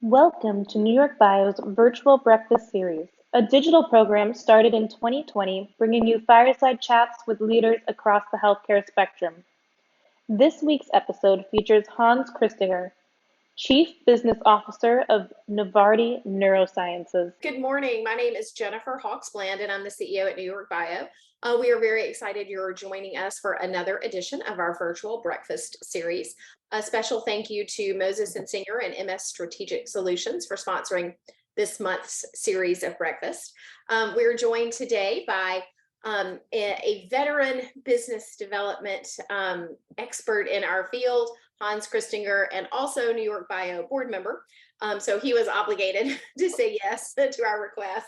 Welcome to NewYorkBIOs Virtual Breakfast Series, a digital program started in 2020, bringing you fireside chats with leaders across the healthcare spectrum. This week's episode features Hans Christinger, Chief Business Officer of Novartis Neurosciences. Good morning. My name is Jennifer Hawksbland, and I'm the CEO at NewYorkBIO. We are very excited you're joining us for another edition of our virtual breakfast series. A special thank you to Moses and Singer and MS Strategic Solutions for sponsoring this month's series of breakfast. We are joined today by a veteran business development expert in our field, Hans Christinger, and also NewYorkBIO board member. So he was obligated to say yes to our request.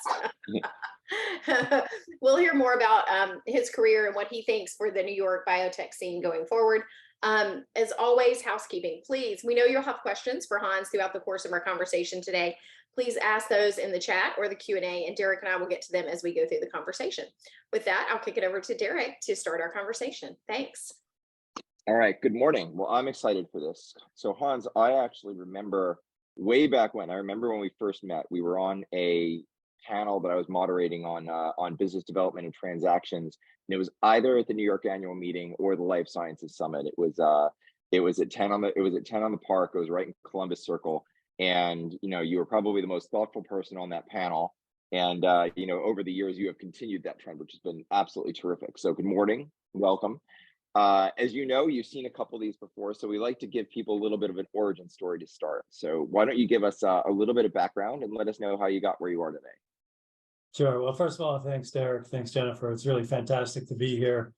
We'll hear more about his career and what he thinks for the New York biotech scene going forward. As always, housekeeping, please. We know you'll have questions for Hans throughout the course of our conversation today. Please ask those in the chat or the Q&A, and Derek and I will get to them as we go through the conversation. With that, I'll kick it over to Derek to start our conversation. Thanks. All right, good morning. Well, I'm excited for this. So Hans, I actually remember way back when, when we first met, we were on a panel that I was moderating on business development and transactions. And it was either at the New York annual meeting or the Life Sciences Summit. It was at 10 on the park. It was right in Columbus Circle. And, you were probably the most thoughtful person on that panel. And, over the years, you have continued that trend, which has been absolutely terrific. So good morning, welcome. As you know, you've seen a couple of these before, so we like to give people a little bit of an origin story to start. So why don't you give us a little bit of background and let us know how you got where you are today? Sure. Well, first of all, thanks, Derek. Thanks, Jennifer. It's really fantastic to be here.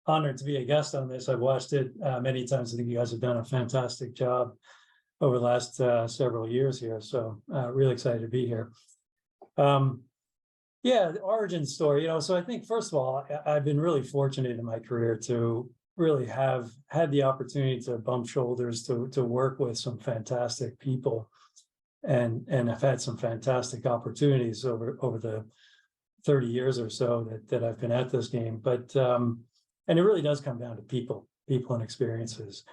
Honored to be a guest on this. I've watched it many times. I think you guys have done a fantastic job over the last several years here. So really excited to be here. Yeah, the origin story, so I think, first of all, I've been really fortunate in my career to really have had the opportunity to bump shoulders, to work with some fantastic people, and I've had some fantastic opportunities over the 30 years or so that I've been at this game. But and it really does come down to people and experiences.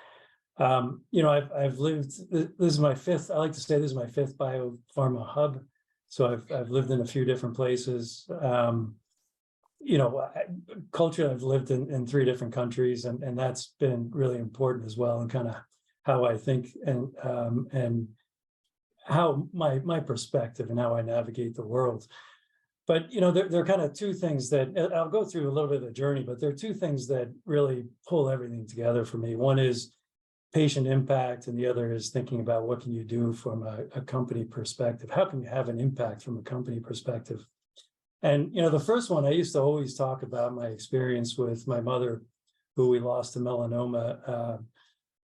I've lived, this is my fifth, I like to say this is my fifth biopharma hub. So I've lived in a few different places. Culture, I've lived in 3 different countries, and that's been really important as well, and kind of how I think and how my perspective and how I navigate the world. But there are kind of 2 things that I'll go through a little bit of the journey, but there are 2 things that really pull everything together for me. One is patient impact, and the other is thinking about what can you do from a company perspective. How can you have an impact from a company perspective? And the first one, I used to always talk about my experience with my mother, who we lost to melanoma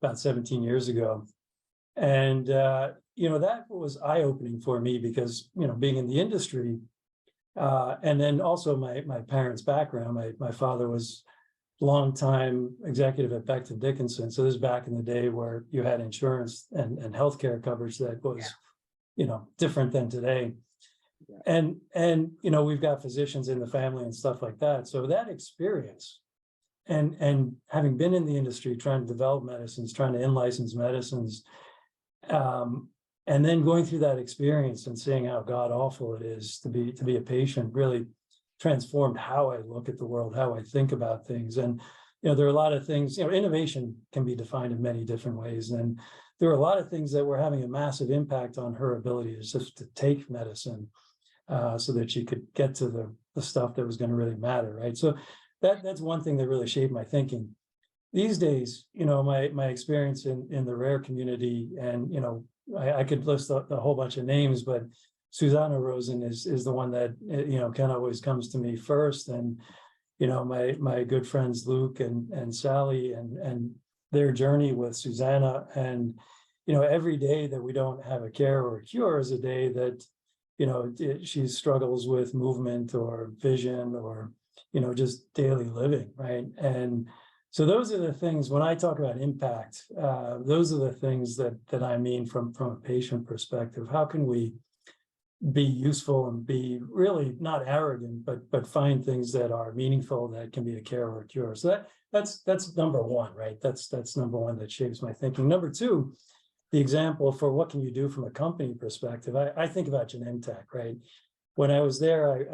about 17 years ago. And that was eye-opening for me because being in the industry, and then also my parents' background. My father was longtime executive at Becton Dickinson. So this is back in the day where you had insurance and healthcare coverage that was, different than today. Yeah. And we've got physicians in the family and stuff like that. So that experience and having been in the industry, trying to develop medicines, trying to in-license medicines, and then going through that experience and seeing how god awful it is to be a patient really transformed how I look at the world, how I think about things. And, there are a lot of things, innovation can be defined in many different ways. And there are a lot of things that were having a massive impact on her ability to take medicine so that she could get to the stuff that was going to really matter, right? So that's one thing that really shaped my thinking. These days, my experience in the rare community, and, I could list a whole bunch of names, but Susanna Rosen is the one that kind of always comes to me first, and my good friends Luke and Sally and their journey with Susanna, and every day that we don't have a care or a cure is a day that she struggles with movement or vision or just daily living, right? And so those are the things, when I talk about impact, those are the things that I mean from a patient perspective. How can we be useful and be really not arrogant, but find things that are meaningful, that can be a care or a cure? So that's number one, right? That's number one that shapes my thinking. Number two the example for what can you do from a company perspective, I think about Genentech, right? When I was there,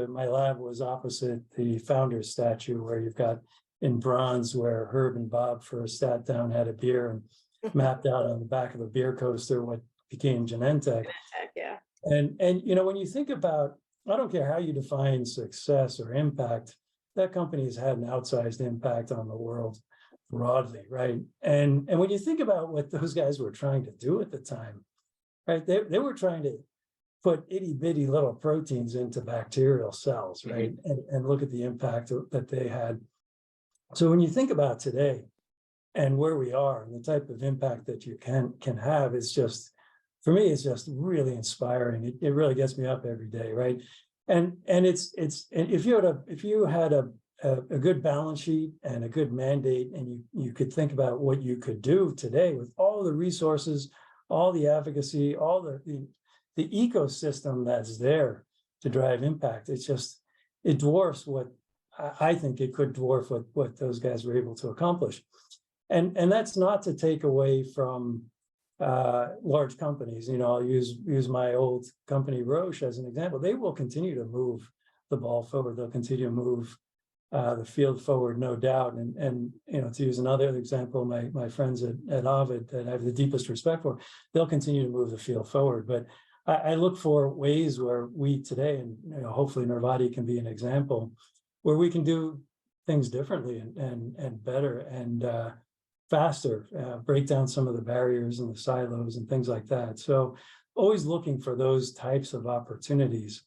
my lab was opposite the founder's statue where you've got in bronze where Herb and Bob first sat down, had a beer and mapped out on the back of a beer coaster what became Genentech. Yeah. And when you think about, I don't care how you define success or impact, that company has had an outsized impact on the world broadly, right? And when you think about what those guys were trying to do at the time, right? They were trying to put itty bitty little proteins into bacterial cells, right? And look at the impact that they had. So when you think about today and where we are and the type of impact that you can have, it's just, for me, it's just really inspiring. It really gets me up every day, right? And if you had a good balance sheet and a good mandate, and you could think about what you could do today with all the resources, all the advocacy, all the ecosystem that's there to drive impact, it dwarfs what I think it could dwarf what those guys were able to accomplish. And that's not to take away from large companies. I'll use my old company Roche as an example. They will continue to move the ball forward. They'll continue to move the field forward, no doubt. And to use another example, my friends at Ovid that I have the deepest respect for, they'll continue to move the field forward. But I look for ways where we today, and hopefully Narvati can be an example, where we can do things differently and better and faster, break down some of the barriers and the silos and things like that. So always looking for those types of opportunities.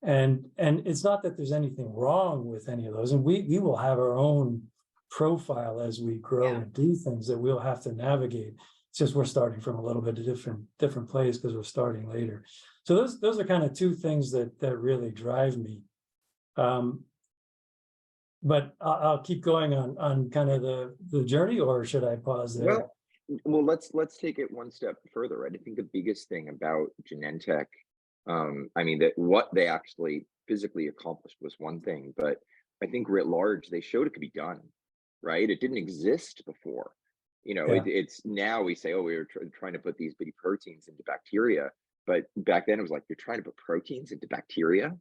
And it's not that there's anything wrong with any of those. And we will have our own profile as we grow and do things that we'll have to navigate. It's just we're starting from a little bit of different place because we're starting later. So those are kind of two things that really drive me. But I'll keep going on kind of the journey, or should I pause there? Well, let's take it one step further, right? I think the biggest thing about Genentech, that what they actually physically accomplished was one thing, but I think writ large, they showed it could be done, right? It didn't exist before. It's now we say, oh, we were trying to put these bitty proteins into bacteria, but back then it was like, you're trying to put proteins into bacteria,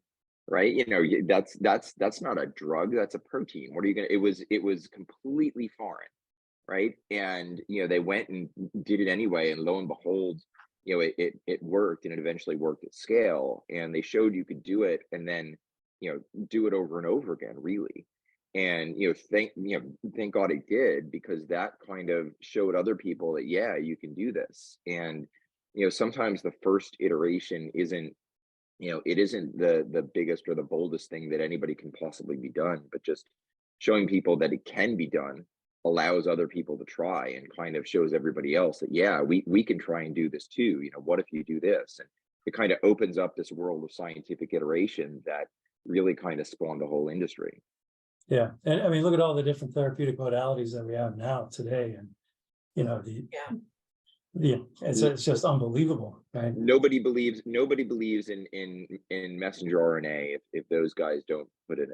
right? That's not a drug, that's a protein. What are you gonna? It was completely foreign, right? And they went and did it anyway, and lo and behold, it worked, and it eventually worked at scale, and they showed you could do it, and then do it over and over again, really. And thank God it did, because that kind of showed other people that you can do this. And sometimes the first iteration isn't it isn't the biggest or the boldest thing that anybody can possibly be done, but just showing people that it can be done allows other people to try, and kind of shows everybody else that we can try and do this too. What if you do this? And it kind of opens up this world of scientific iteration that really kind of spawned the whole industry. Yeah, and I mean, look at all the different therapeutic modalities that we have now today, and it's just unbelievable, right? Nobody believes in messenger RNA if those guys don't put a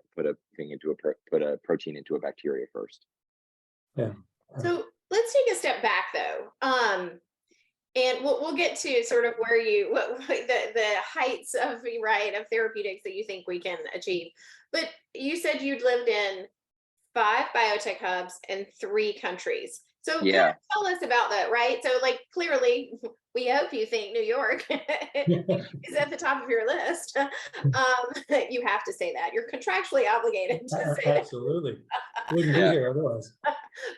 protein into a bacteria first. Yeah. So let's take a step back though, and we'll get to sort of where the heights of therapeutics that you think we can achieve. But you said you'd lived in 5 biotech hubs in 3 countries. So tell us about that, right? So clearly we hope you think New York is at the top of your list. You have to say that. You're contractually obligated to say Absolutely. Wouldn't be here otherwise.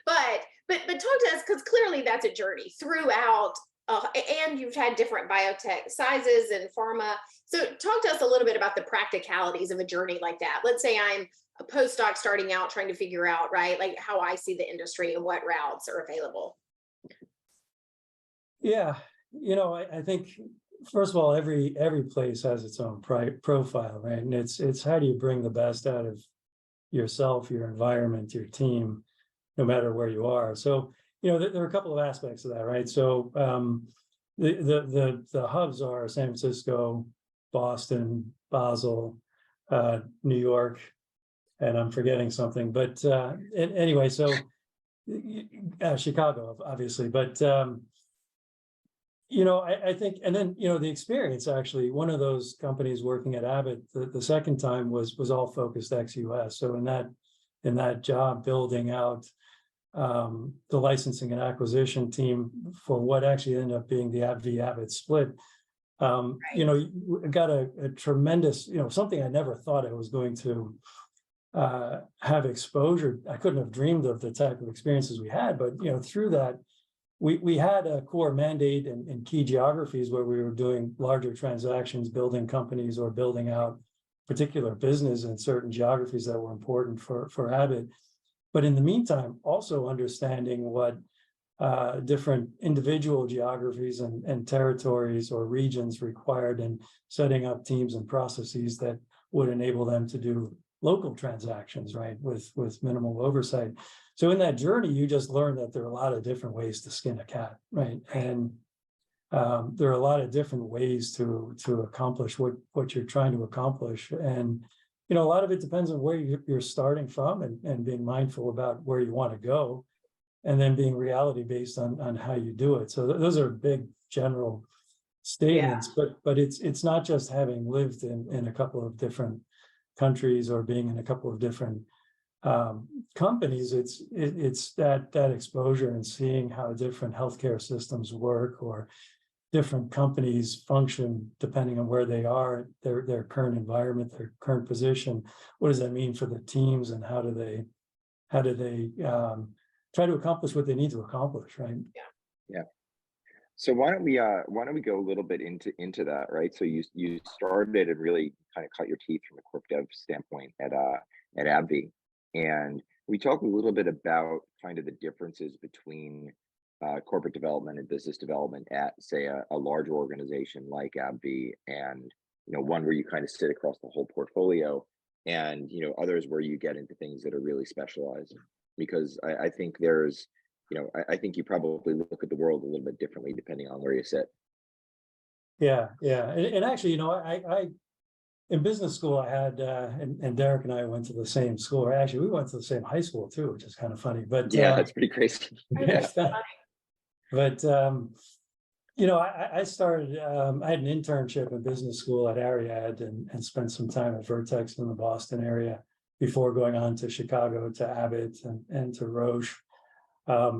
But talk to us, because clearly that's a journey throughout, and you've had different biotech sizes and pharma. So talk to us a little bit about the practicalities of a journey like that. Let's say I'm a postdoc starting out, trying to figure out, how I see the industry and what routes are available. Yeah, I think first of all, every place has its own profile, right? And it's how do you bring the best out of yourself, your environment, your team, no matter where you are. So there are a couple of aspects of that, right? So the hubs are San Francisco, Boston, Basel, New York, and I'm forgetting something, but anyway, so Chicago, obviously, but I think, and then, the experience, actually, one of those companies working at Abbott, the second time was all focused ex-US. So in that job, building out the licensing and acquisition team for what actually ended up being the AbbVie Abbott split, you got a tremendous, something I never thought I was going to have exposure. I couldn't have dreamed of the type of experiences we had, but through that, we had a core mandate in key geographies where we were doing larger transactions, building companies or building out particular business in certain geographies that were important for Abbott. But in the meantime, also understanding what different individual geographies and territories or regions required, and setting up teams and processes that would enable them to do local transactions, right, with minimal oversight. So in that journey, you just learn that there are a lot of different ways to skin a cat, right? And there are a lot of different ways to accomplish what you're trying to accomplish. And a lot of it depends on where you're starting from, and being mindful about where you want to go, and then being reality based on how you do it. So those are big general statements, but it's not just having lived in a couple of different countries or being in a couple of different companies. It's that exposure and seeing how different healthcare systems work, or different companies function depending on where they are, their current environment, their current position. What does that mean for the teams, and how do they try to accomplish what they need to accomplish, right? Yeah. So why don't we go a little bit into that, right? So you started and really kind of cut your teeth from a corp dev standpoint at AbbVie, and we talked a little bit about kind of the differences between corporate development and business development at, say, a larger organization like AbbVie, and one where you kind of sit across the whole portfolio, and others where you get into things that are really specialized. Because I think there's I think you probably look at the world a little bit differently depending on where you sit. Yeah. And actually, I in business school, I had, and Derek and I went to the same school. Or actually, we went to the same high school too, which is kind of funny. But yeah, that's pretty crazy. Yeah. But I started. I had an internship in business school at Ariad, and spent some time at Vertex in the Boston area before going on to Chicago, to Abbott, and to Roche. I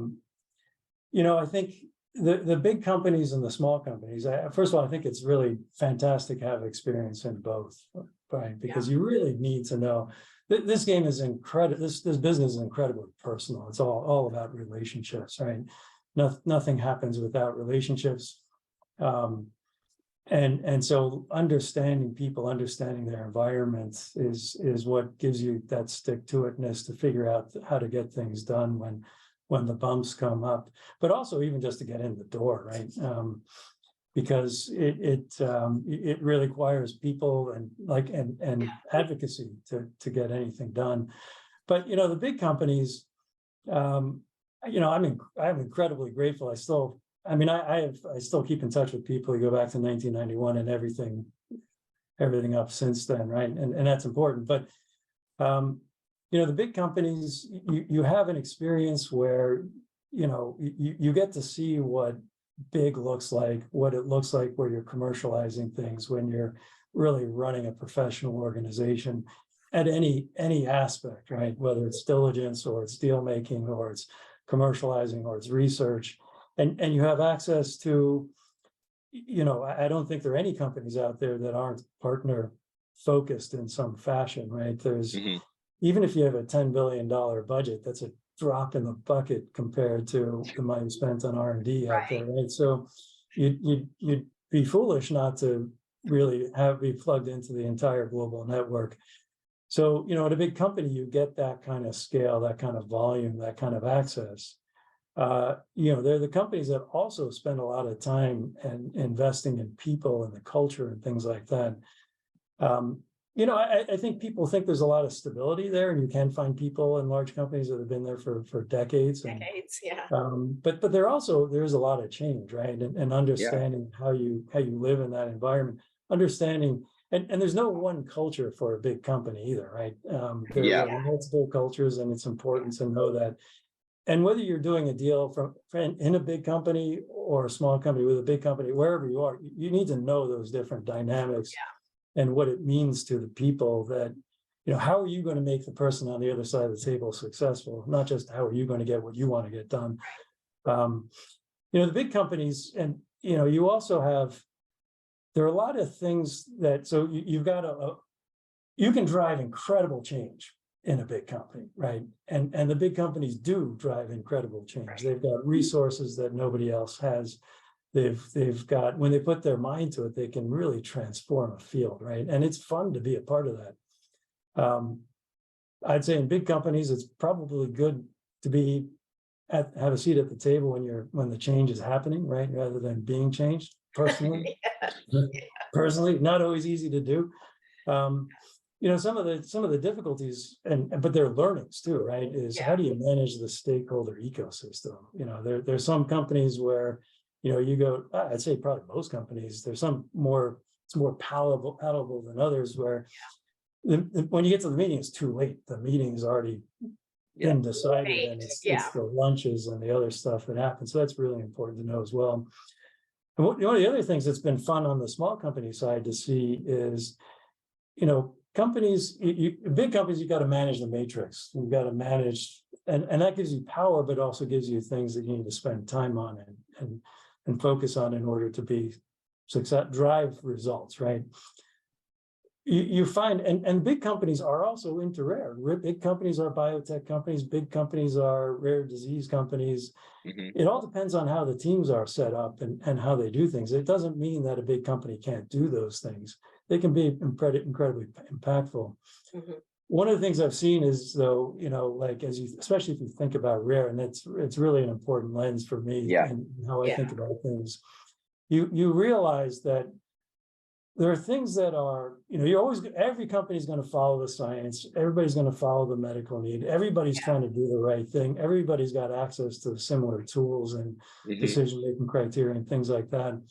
think the big companies and the small companies, first of all, I think it's really fantastic to have experience in both, right? Because you really need to know this game is incredible. This business is incredibly personal. It's all about relationships, right? Nothing happens without relationships. And so understanding people, understanding their environments is what gives you that stick-to-itness to figure out how to get things done when the bumps come up, but also even just to get in the door, right? Because it really requires people and advocacy to get anything done. But the big companies, I'm incredibly grateful. I still keep in touch with people. You go back to 1991 and everything up since then, right? And that's important. But the big companies, you have an experience where you get to see what big looks like, what it looks like where you're commercializing things, when you're really running a professional organization at any aspect, right? Whether it's diligence, or it's deal making, or it's commercializing, or it's research. And you have access to, I don't think there are any companies out there that aren't partner focused in some fashion, right? There's, even if you have a $10 billion budget, that's a drop in the bucket compared to the money spent on R&D out there, right? So you'd be foolish not to really be plugged into the entire global network. So, at a big company, you get that kind of scale, that kind of volume, that kind of access. They're the companies that also spend a lot of time and investing in people and the culture and things like that. I think people think there's a lot of stability there, and you can find people in large companies that have been there for decades. Yeah. But there's a lot of change, right? And understanding how you live in that environment, understanding, and there's no one culture for a big company either, right? There are multiple cultures, and it's important to know that And whether you're doing a deal in a big company or a small company with a big company, wherever you are, you need to know those different dynamics and what it means to the people that, how are you going to make the person on the other side of the table successful? Not just how are you going to get what you want to get done. The big companies, and, you also have, there are a lot of things that, so you've got you can drive incredible change in a big company, right? And the big companies do drive incredible change. Right. They've got resources that nobody else has. They've got, when they put their mind to it, they can really transform a field, right? And it's fun to be a part of that. I'd say in big companies, it's probably good to have a seat at the table when the change is happening, right? Rather than being changed personally. Personally, not always easy to do. Some of the difficulties, but they're learnings too, right? Is how do you manage the stakeholder ecosystem? There's some companies where, you go, I'd say probably most companies, there's some it's more palatable than others where when you get to the meeting, it's too late. The meeting's already been decided, and it's the lunches and the other stuff that happens. So that's really important to know as well. And one of the other things that's been fun on the small company side to see is, companies, big companies, you've got to manage the matrix. You've got to manage, and that gives you power, but also gives you things that you need to spend time on and focus on in order to be drive results, right? You find, and big companies are also into rare. Big companies are biotech companies. Big companies are rare disease companies. Mm-hmm. It all depends on how the teams are set up and how they do things. It doesn't mean that a big company can't do those things. They can be incredibly impactful. Mm-hmm. One of the things I've seen is, though, especially if you think about rare, and it's really an important lens for me and how I think about things. You realize that there are things that are, every company is going to follow the science. Everybody's going to follow the medical need. Everybody's trying to do the right thing. Everybody's got access to similar tools and decision-making criteria and things like that.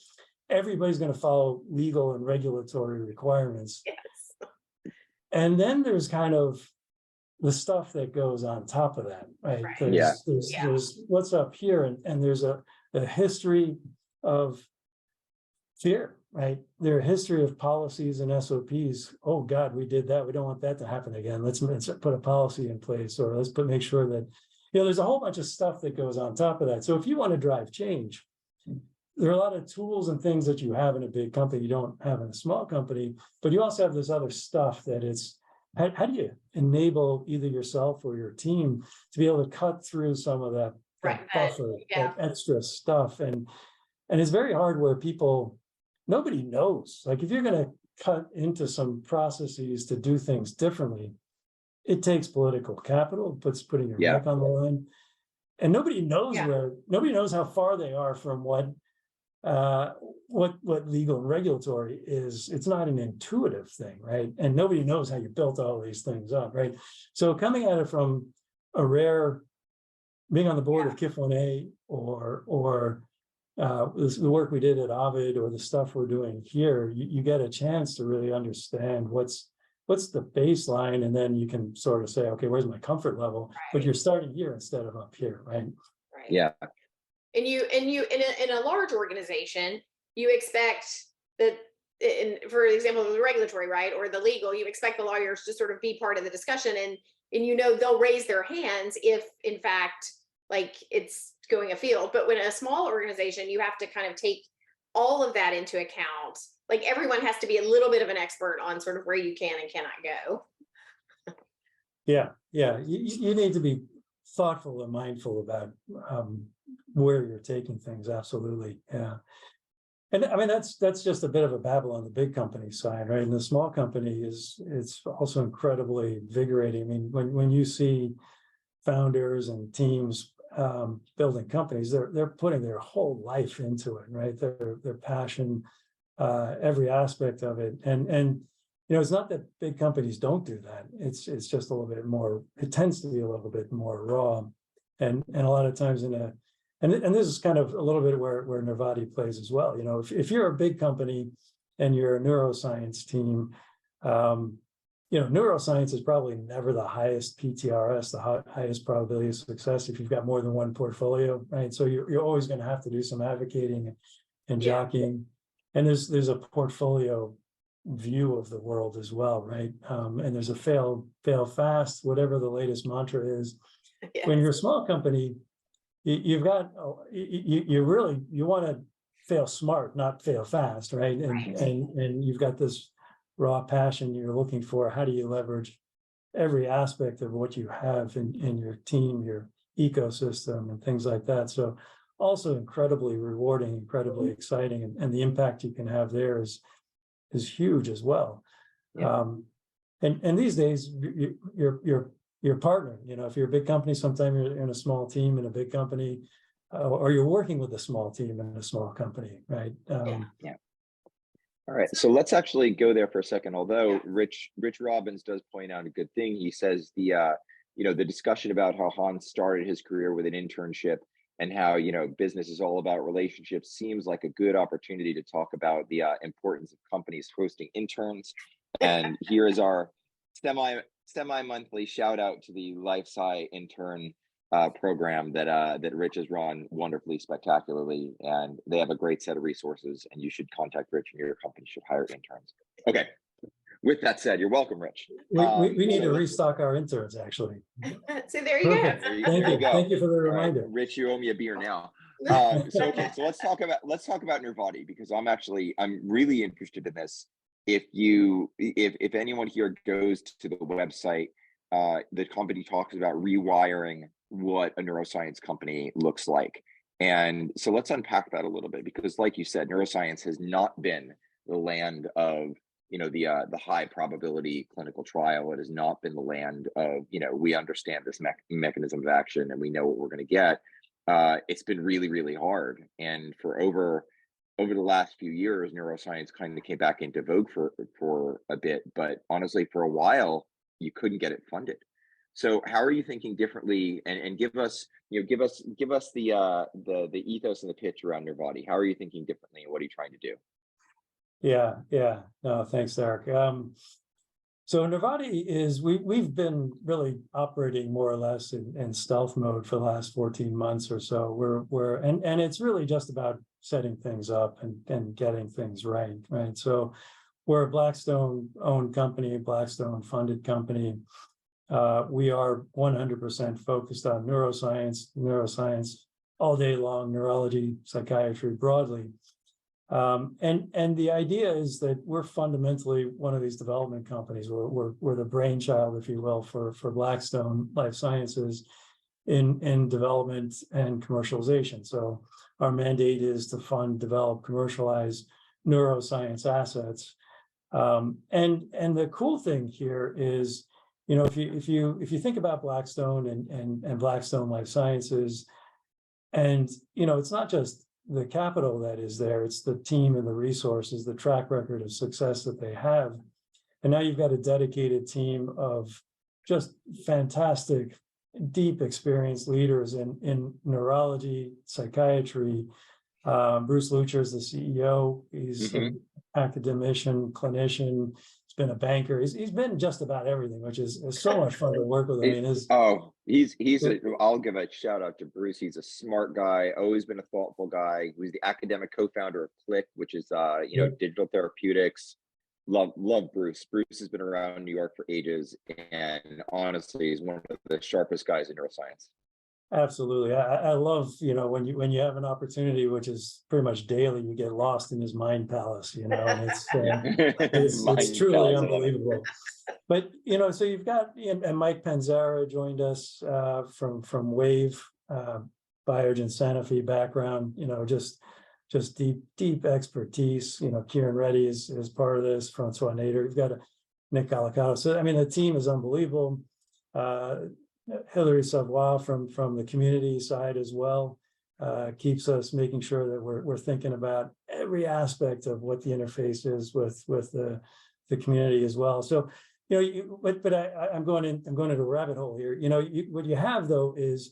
Everybody's going to follow legal and regulatory requirements. Yes. And then there's kind of the stuff that goes on top of that, right? There's what's up here, and there's a history of fear, right? There's a history of policies and SOPs. Oh God, we did that. We don't want that to happen again. Let's put a policy in place, or make sure that, there's a whole bunch of stuff that goes on top of that. So if you want to drive change, there are a lot of tools and things that you have in a big company you don't have in a small company, but you also have this other stuff that how do you enable either yourself or your team to be able to cut through some of that buffer, that extra stuff. And it's very hard where nobody knows. Like if you're going to cut into some processes to do things differently, it takes political capital, putting your neck on the line. And nobody knows nobody knows how far they are from what legal and regulatory is. It's not an intuitive thing, right? And nobody knows how you built all these things up, right? So coming at it from a rare, being on the board of KIF1A or the work we did at Ovid or the stuff we're doing here, you get a chance to really understand what's the baseline, and then you can sort of say, okay, where's my comfort level? Right. But you're starting here instead of up here, right? Right. Yeah. And you in a large organization, you expect that, for example, the regulatory, right, or the legal, you expect the lawyers to sort of be part of the discussion, and they'll raise their hands if, in fact, it's going afield. But when a small organization, you have to kind of take all of that into account. Like everyone has to be a little bit of an expert on sort of where you can and cannot go. Yeah. You need to be thoughtful and mindful about where you're taking things. Absolutely. Yeah. And I mean, that's just a bit of a babble on the big company side, right? And the small company it's also incredibly invigorating. I mean, when you see founders and teams building companies, they're putting their whole life into it, right? Their passion, every aspect of it. And it's not that big companies don't do that. It's just a little bit more, it tends to be a little bit more raw. And a lot of times and this is kind of a little bit where Nervati plays as well. If you're a big company and you're a neuroscience team, neuroscience is probably never the highest PTRS, the highest probability of success if you've got more than one portfolio, right? So you're always going to have to do some advocating and jockeying. And there's a portfolio view of the world as well, right? And there's a fail fast, whatever the latest mantra is. Yes. When you're a small company, you want to fail smart, not fail fast, right? And you've got this raw passion you're looking for. How do you leverage every aspect of what you have in your team, your ecosystem, and things like that? So also incredibly rewarding, incredibly exciting, and the impact you can have there is huge as well. Yeah. And these days, your partner, if you're a big company, sometimes you're in a small team in a big company, or you're working with a small team in a small company, right? Yeah. All right, so let's actually go there for a second. Although Rich Robbins does point out a good thing. He says the discussion about how Hans started his career with an internship and how business is all about relationships seems like a good opportunity to talk about the importance of companies hosting interns. And here is our semi-monthly shout out to the Life Sci intern program that Rich has run wonderfully, spectacularly, and they have a great set of resources, and you should contact Rich, and your company should hire interns. Okay, with that said, you're welcome, Rich. We need to restock our interns, actually. So there you Perfect. go. Thank you for the reminder. Right, Rich, you owe me a beer now. So let's talk about Nervati, because I'm really interested in this. If anyone here goes to the website, the company talks about rewiring what a neuroscience company looks like. And so let's unpack that a little bit, because like you said, neuroscience has not been the land of the high probability clinical trial. It has not been the land of we understand this mechanism of action and we know what we're going to get. It's been really, really hard, and for over the last few years, neuroscience kind of came back into vogue for a bit, but honestly, for a while, you couldn't get it funded. So how are you thinking differently? And give us the ethos and the pitch around Nervati. How are you thinking differently, and what are you trying to do? Yeah. No, thanks, Eric. So Nervati is, we've been really operating more or less in stealth mode for the last 14 months or so. And it's really just about setting things up and getting things right. So we're a Blackstone-owned company, Blackstone-funded company. We are 100% focused on neuroscience all day long, neurology, psychiatry broadly. And the idea is that we're fundamentally one of these development companies. We're the brainchild, if you will, for Blackstone Life Sciences in development and commercialization. So our mandate is to fund, develop, commercialize neuroscience assets. And the cool thing here is, if you think about Blackstone and Blackstone Life Sciences, and it's not just the capital that is there, it's the team and the resources, the track record of success that they have. And now you've got a dedicated team of just fantastic, deep experienced leaders in neurology, psychiatry. Bruce Lucher is the CEO. He's an academician, clinician. He's been a banker. He's been just about everything, which is so much fun to work with. I'll give a shout out to Bruce. He's a smart guy, always been a thoughtful guy. He was the academic co-founder of Click, which is digital therapeutics. Love Bruce. Bruce has been around New York for ages, and honestly, he's one of the sharpest guys in neuroscience. Absolutely. I love, when you have an opportunity, which is pretty much daily, you get lost in his mind palace, and it's truly unbelievable. But, so you've got, and Mike Panzara joined us from Wave, Biogen Sanofi background, just deep expertise. Kieran Reddy is part of this, Francois Nader. You've got Nick Calicato. So, the team is unbelievable. Hilary Savoie from the community side as well keeps us making sure that we're thinking about every aspect of what the interface is with the community as well. So but I'm going into a rabbit hole here. What you have though is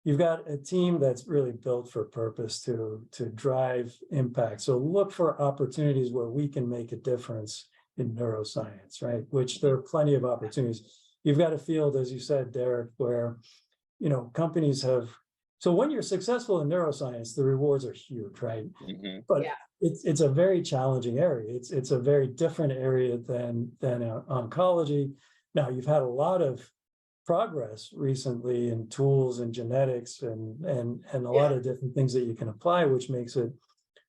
you've got a team that's really built for purpose to drive impact. So look for opportunities where we can make a difference in neuroscience, right? Which there are plenty of opportunities. You've got a field, as you said, Derek, where, companies have, so when you're successful in neuroscience, the rewards are huge, right? But Yeah. it's a very challenging area. It's a very different area than oncology. Now, you've had a lot of progress recently in tools and genetics and a lot of different things that you can apply, which makes it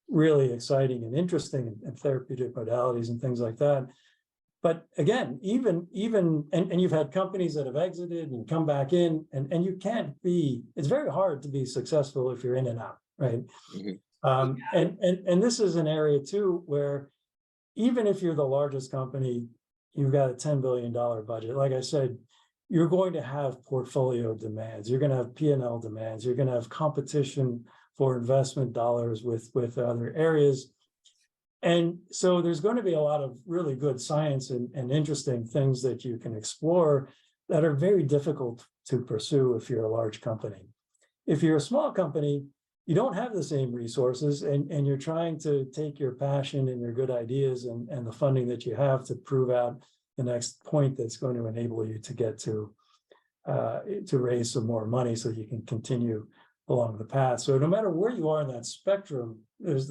really exciting and interesting, and therapeutic modalities and things like that. But again, even and you've had companies that have exited and come back in, and you can't be, it's very hard to be successful if you're in and out, right? And this is an area too where even if you're the largest company, you've got a $10 billion budget. Like I said, you're going to have portfolio demands. You're going to have P&L demands. You're going to have competition for investment dollars with other areas. And so there's going to be a lot of really good science and interesting things that you can explore that are very difficult to pursue if you're a large company. If you're a small company, you don't have the same resources, and you're trying to take your passion and your good ideas and the funding that you have to prove out the next point that's going to enable you to get to raise some more money so you can continue along the path. So no matter where you are in that spectrum, there's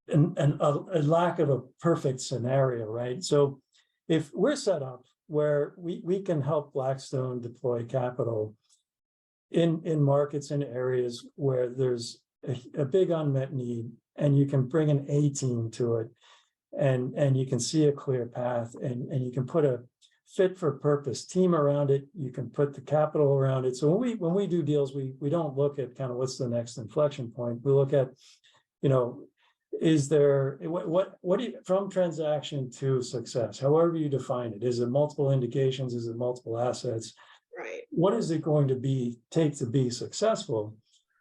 a lack of a perfect scenario, right? So if we're set up where we can help Blackstone deploy capital in markets and areas where there's a big unmet need, and you can bring an A team to it, and you can see a clear path, and you can put a fit for purpose team around it, you can put the capital around it. So when we do deals, we don't look at kind of what's the next inflection point. We look at, is there what do you, from transaction to success, however you define it, is it multiple indications, is it multiple assets? Right. What is it going to take to be successful?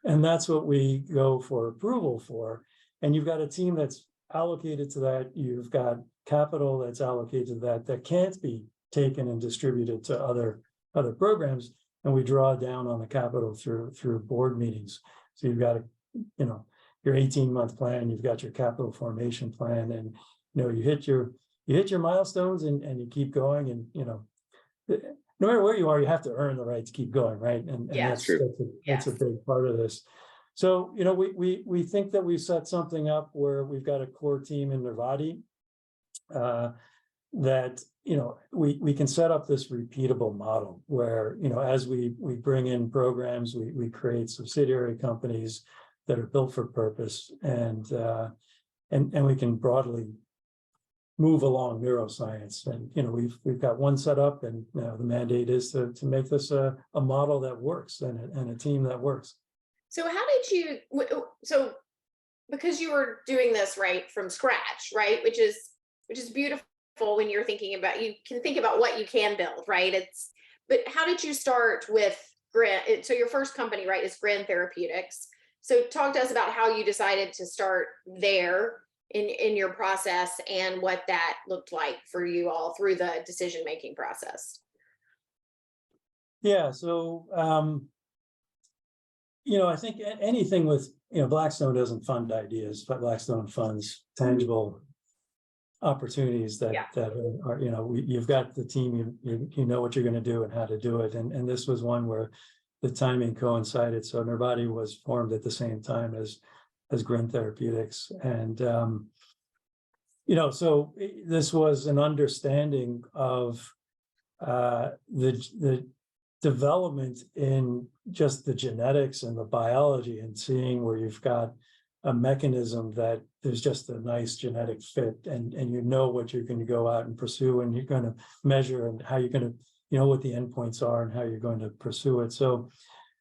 And that's what we go for approval for. And you've got a team that's allocated to that. You've got capital that's allocated to that can't be taken and distributed to other programs. And we draw down on the capital through board meetings. So you've got your 18-month plan, you've got your capital formation plan, and you hit your milestones and you keep going, and no matter where you are, you have to earn the right to keep going, right? And that's a big part of this. So, we think that we've set something up where we've got a core team in Nervati that, we can set up this repeatable model where, as we bring in programs, we create subsidiary companies that are built for purpose, and we can broadly move along neuroscience. And we've got one set up, and the mandate is to make this a model that works and a team that works. So how did you, because you were doing this right from scratch, right, which is beautiful when you're thinking about, you can think about what you can build, right? But how did you start with Grin? So your first company, right, is Grin Therapeutics. So talk to us about how you decided to start there in your process, and what that looked like for you all through the decision-making process. Yeah, so I think anything with Blackstone doesn't fund ideas, but Blackstone funds tangible opportunities that are you've got the team, you know what you're going to do and how to do it, and this was one where the timing coincided. So Nervati was formed at the same time as Grin Therapeutics, and so this was an understanding of the development in just the genetics and the biology, and seeing where you've got a mechanism that there's just a nice genetic fit, and what you're going to go out and pursue, and you're going to measure, and how you're going to what the endpoints are and how you're going to pursue it. So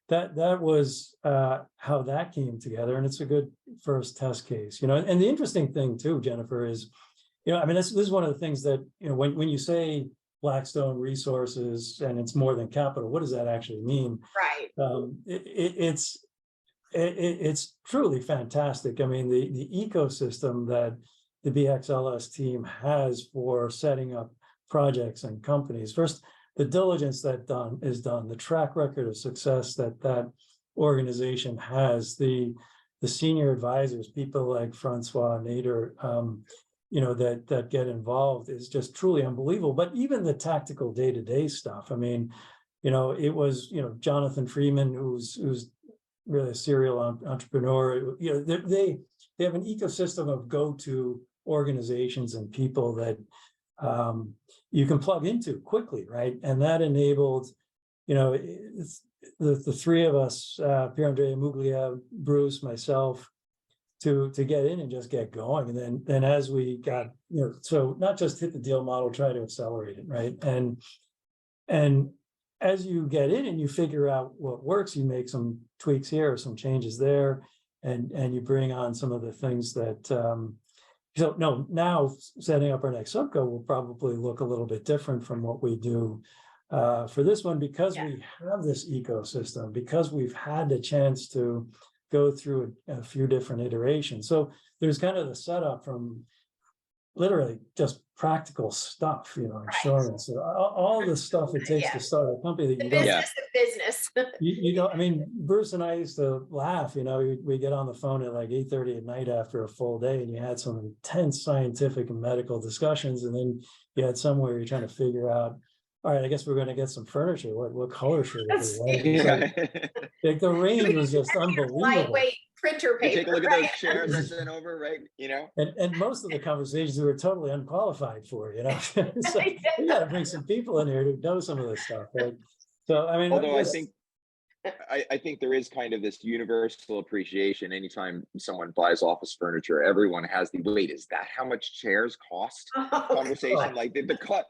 that was how that came together, and it's a good first test case. And the interesting thing too, Jennifer, is this is one of the things that when you say Blackstone resources and it's more than capital, what does that actually mean? Right. It's truly fantastic. I mean, the ecosystem that the BXLS team has for setting up projects and companies. First, the diligence that is done, the track record of success that organization has, the senior advisors, people like Francois Nader, that get involved is just truly unbelievable. But even the tactical day-to-day stuff, I mean, it was, Jonathan Freeman, who's really a serial entrepreneur, they have an ecosystem of go-to organizations and people that you can plug into quickly, right? And that enabled, it's the three of us, Pier Andrea Muglia, Bruce, myself, to get in and just get going. And then as we got, so not just hit the deal model, try to accelerate it, right? And as you get in and you figure out what works, you make some tweaks here or some changes there, and you bring on some of the things that so no, now setting up our next subco will probably look a little bit different from what we do for this one, because we have this ecosystem, because we've had the chance to go through a few different iterations. So there's kind of the setup from literally just practical stuff, insurance, all the stuff it takes to start a company that you don't. Business of business. I mean, Bruce and I used to laugh, we get on the phone at like 8:30 at night after a full day, and you had some intense scientific and medical discussions, and then you had somewhere you're trying to figure out, all right, I guess we're going to get some furniture. What color should it be? Like the range was just unbelievable. Lightweight printer paper. Take a look at those chairs I sent over, right? And most of the conversations we were totally unqualified for, So we got to bring some people in here who know some of this stuff, right? So I mean, although I think there is kind of this universal appreciation. Anytime someone buys office furniture, everyone has the wait, is that how much chairs cost? Conversation God. Like the cut,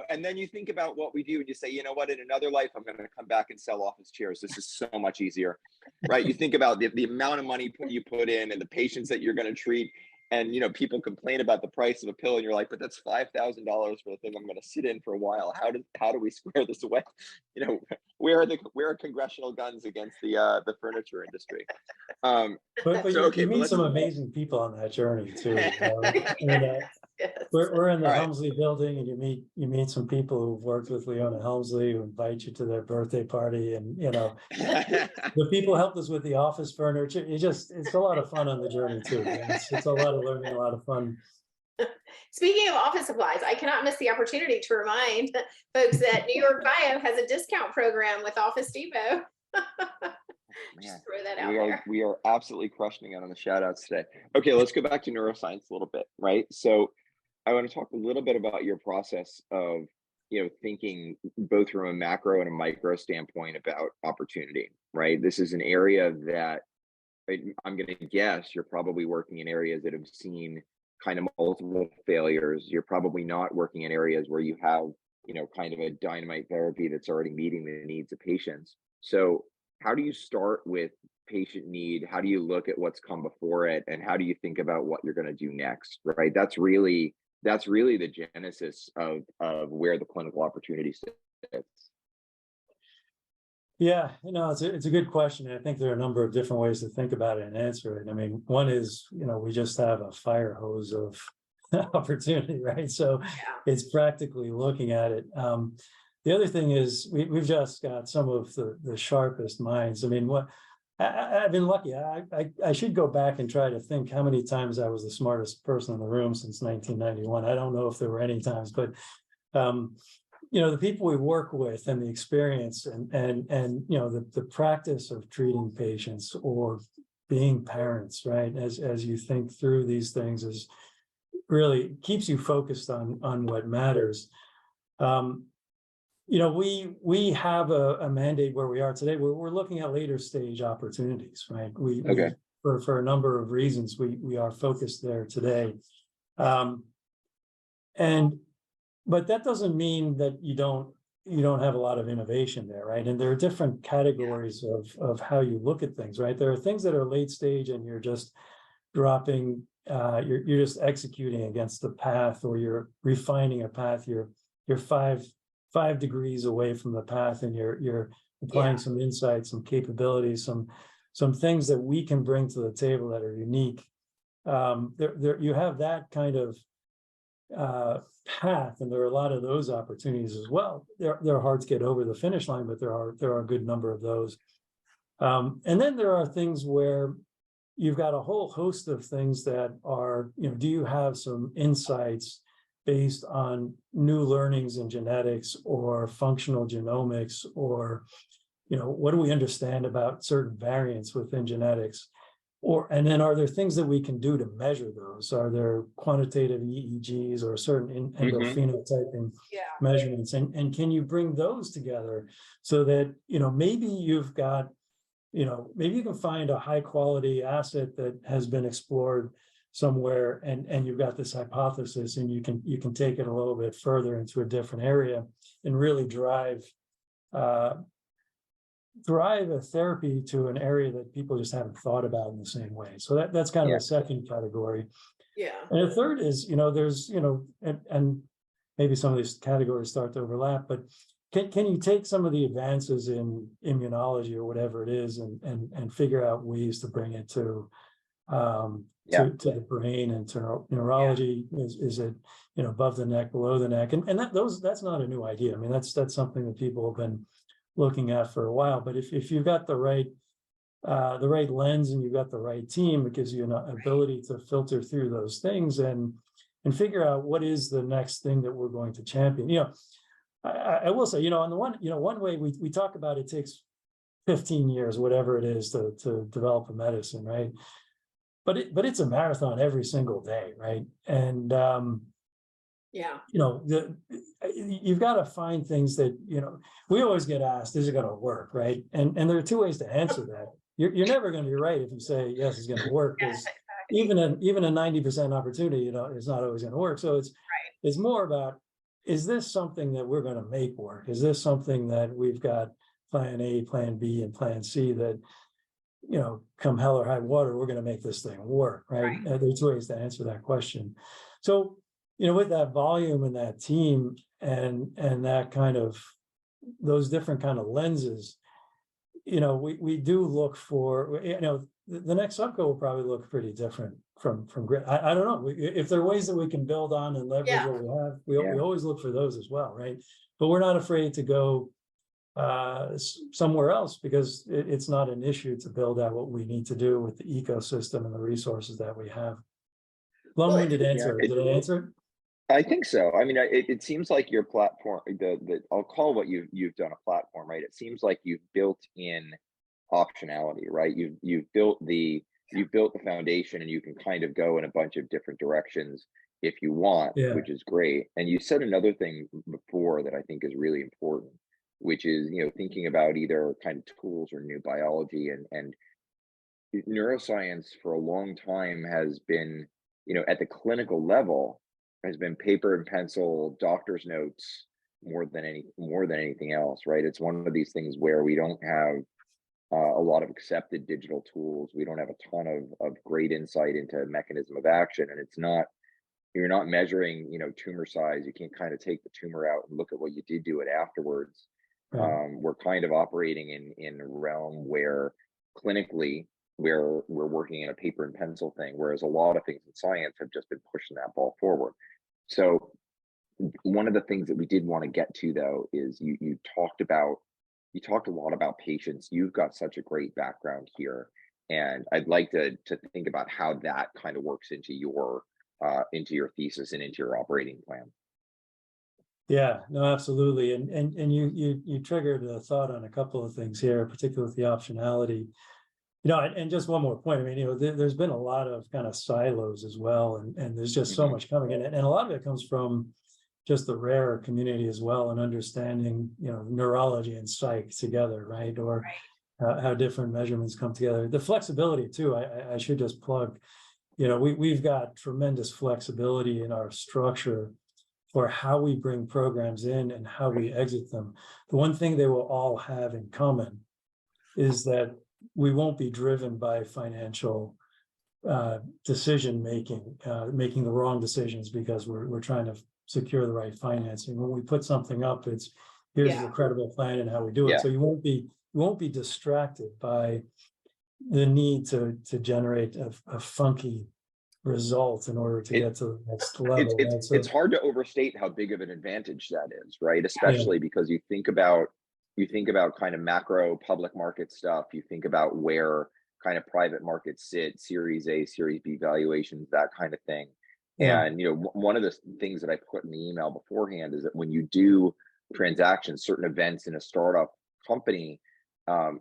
and then you think about what we do and you say, what, in another life, I'm going to come back and sell office chairs. This is so much easier, right? You think about the amount of money you put in and the patients that you're going to treat. And, people complain about the price of a pill, and you're like, but that's $5,000 for the thing I'm going to sit in for a while. How do we square this away? Where are congressional guns against the furniture industry? But you meet some amazing people on that journey too. We're in the Helmsley building, and you meet some people who've worked with Leona Helmsley, who invite you to their birthday party, and the people helped us with the office furniture. It's a lot of fun on the journey too. It's a lot of learning, a lot of fun. Speaking of office supplies, I cannot miss the opportunity to remind folks that New York Bio has a discount program with Office Depot. Just throw that out there. We are absolutely crushing it on the shout outs today. Okay, let's go back to neuroscience a little bit, right? So I want to talk a little bit about your process of, thinking both from a macro and a micro standpoint about opportunity, right? This is an area that I'm going to guess you're probably working in areas that have seen kind of multiple failures. You're probably not working in areas where you have, kind of a dynamite therapy that's already meeting the needs of patients. So how do you start with patient need? How do you look at what's come before it? And how do you think about what you're going to do next, right? That's really the genesis of where the clinical opportunity sits. Yeah, it's a good question. I think there are a number of different ways to think about it and answer it. I mean, one is, we just have a fire hose of opportunity, right? So it's practically looking at it. The other thing is we've just got some of the sharpest minds. I mean, I've been lucky. I should go back and try to think how many times I was the smartest person in the room since 1991. I don't know if there were any times, but the people we work with and the experience and the practice of treating patients or being parents, right? As you think through these things, is really keeps you focused on what matters. We have a mandate where we are today. We're looking at later stage opportunities, right? For a number of reasons, we are focused there today. But that doesn't mean that you don't have a lot of innovation there, right? And there are different categories of how you look at things, right? There are things that are late stage and you're just dropping, you're just executing against the path, or you're refining a path. You're five degrees away from the path, and you're applying some insights, some capabilities, some things that we can bring to the table that are unique. You have that kind of path, and there are a lot of those opportunities as well. They're hard to get over the finish line, but there are a good number of those. And then there are things where you've got a whole host of things that are, do you have some insights based on new learnings in genetics or functional genomics, or, what do we understand about certain variants within genetics? And then are there things that we can do to measure those? Are there quantitative EEGs or certain endophenotyping measurements? And can you bring those together so that, maybe you've got, maybe you can find a high quality asset that has been explored somewhere, and you've got this hypothesis, and you can take it a little bit further into a different area and really drive a therapy to an area that people just haven't thought about in the same way. So that's kind of a second category. Yeah. And a third is, there's, and maybe some of these categories start to overlap, but can you take some of the advances in immunology or whatever it is and figure out ways to bring it to the brain and to neurology? Is it, above the neck, below the neck? And that's not a new idea. I mean, that's something that people have been looking at for a while. But if you've got the right lens and you've got the right team, it gives you an ability to filter through those things and figure out what is the next thing that we're going to champion. I will say, on the one way we talk about it takes 15 years, whatever it is, to develop a medicine, right? But it's a marathon every single day, right? And you've got to find things that, we always get asked, is it going to work, right? And there are two ways to answer that. You're never going to be right if you say yes, it's going to work, because even a 90% opportunity, is not always going to work. So it's more about, is this something that we're going to make work? Is this something that we've got plan A, plan B, and plan C that, come hell or high water, we're going to make this thing work, right? There's two ways to answer that question. So, with that volume and that team and that kind of, those different kind of lenses, we do look for, the next subco will probably look pretty different from grit. I don't know if there are ways that we can build on and leverage what we have. We always look for those as well, right? But we're not afraid to go somewhere else, because it's not an issue to build out what we need to do with the ecosystem and the resources that we have. Long-winded answer. Did I answer it? I think so. I mean, it seems like your platform, I'll call what you've done a platform, right? It seems like you've built in optionality, right? You've built the foundation, and you can kind of go in a bunch of different directions if you want, which is great. And you said another thing before that I think is really important, which is, thinking about either kind of tools or new biology, and neuroscience for a long time has been, at the clinical level, has been paper and pencil, doctor's notes more than anything else, right? It's one of these things where we don't have a lot of accepted digital tools. We don't have a ton of great insight into mechanism of action, and you're not measuring, tumor size. You can't kind of take the tumor out and look at what you did do it afterwards. We're kind of operating in a realm where clinically we're working in a paper and pencil thing, whereas a lot of things in science have just been pushing that ball forward. So one of the things that we did want to get to, though, is you talked a lot about patients. You've got such a great background here, and I'd like to think about how that kind of works into your thesis and into your operating plan. Yeah, no, absolutely. And you triggered a thought on a couple of things here, particularly with the optionality. And just one more point. I mean, there's been a lot of kind of silos as well, and there's just so much coming in, and a lot of it comes from just the rare community as well, and understanding, neurology and psych together, right? Or how different measurements come together. The flexibility too. I should just plug. We've got tremendous flexibility in our structure for how we bring programs in and how we exit them. The one thing they will all have in common is that we won't be driven by financial decision making, making the wrong decisions because we're trying to secure the right financing. When we put something up, it's here's the credible plan and how we do it. So you won't be distracted by the need to generate a funky result in order to get to the next level. It's hard to overstate how big of an advantage that is, right? Especially because you think about kind of macro public market stuff. You think about where kind of private market sit, Series A, Series B valuations, that kind of thing. Yeah. And one of the things that I put in the email beforehand is that when you do transactions, certain events in a startup company,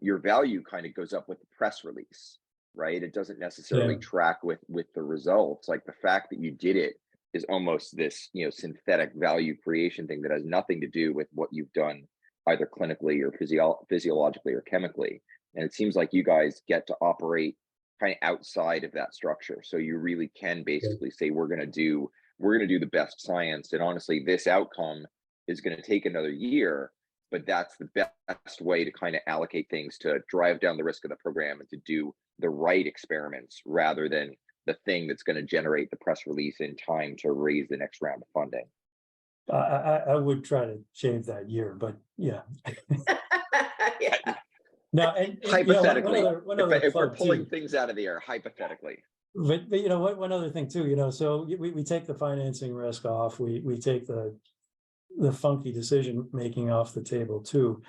your value kind of goes up with the press release, right? It doesn't necessarily Yeah. track with the results. Like the fact that you did it is almost this synthetic value creation thing that has nothing to do with what you've done either clinically or physiologically or chemically. And it seems like you guys get to operate kind of outside of that structure, so you really can basically say we're going to do the best science, and honestly this outcome is going to take another year, but that's the best way to kind of allocate things to drive down the risk of the program and to do the right experiments rather than the thing that's going to generate the press release in time to raise the next round of funding. I would try to shave that year, but yeah. Yeah. Now, and Hypothetically, one other if we're plug pulling too. things out of the air, hypothetically. But one other thing too, so we take the financing risk off, we take the funky decision making off the table too.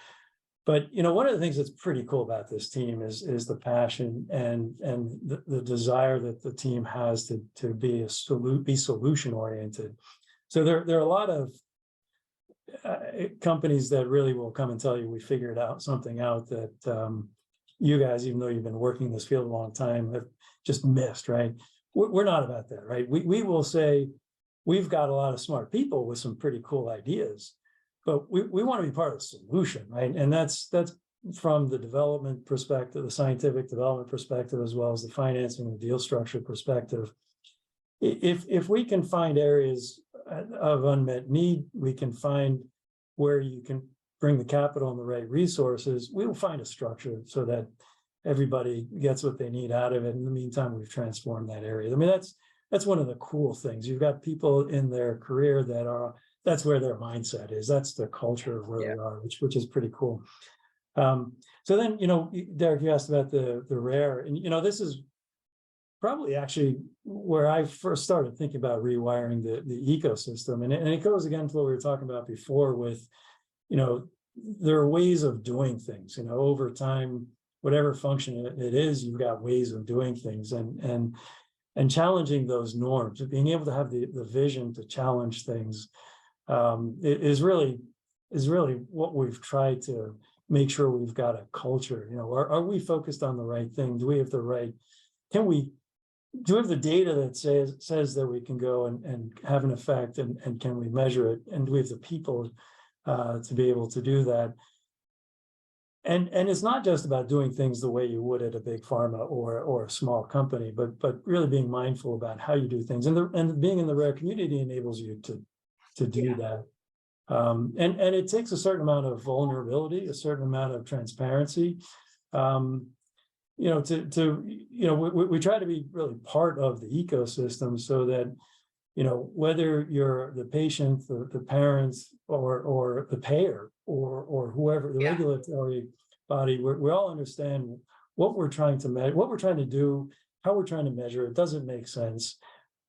But one of the things that's pretty cool about this team is the passion and the desire that the team has to be solution oriented. So there are a lot of companies that really will come and tell you we figured something out that you guys, even though you've been working in this field a long time, have just missed, right? We're not about that, right? We will say we've got a lot of smart people with some pretty cool ideas, but we want to be part of the solution, right? And that's from the development perspective, the scientific development perspective, as well as the financing and deal structure perspective. If we can find areas of unmet need, we can find where you can bring the capital and the right resources, we will find a structure so that everybody gets what they need out of it. In the meantime, we've transformed that area. I mean, that's one of the cool things. You've got people in their career that's where their mindset is. That's the culture of where they are, which is pretty cool. So then, Derek, you asked about the rare, and this is probably actually where I first started thinking about rewiring the ecosystem. And it goes again to what we were talking about before with, there are ways of doing things, over time, whatever function it is, you've got ways of doing things and challenging those norms, being able to have the vision to challenge things is really what we've tried to make sure we've got a culture. Are we focused on the right thing? Do we have do we have the data that says that we can go and have an effect, and can we measure it? And do we have the people to be able to do that? And it's not just about doing things the way you would at a big pharma or a small company, but really being mindful about how you do things. And being in the rare community enables you to do that. And it takes a certain amount of vulnerability, a certain amount of transparency. We try to be really part of the ecosystem so that, whether you're the patient, the parents, or the payer, or whoever, the regulatory body, we all understand what we're trying to measure, what we're trying to do, how we're trying to measure it. Doesn't make sense.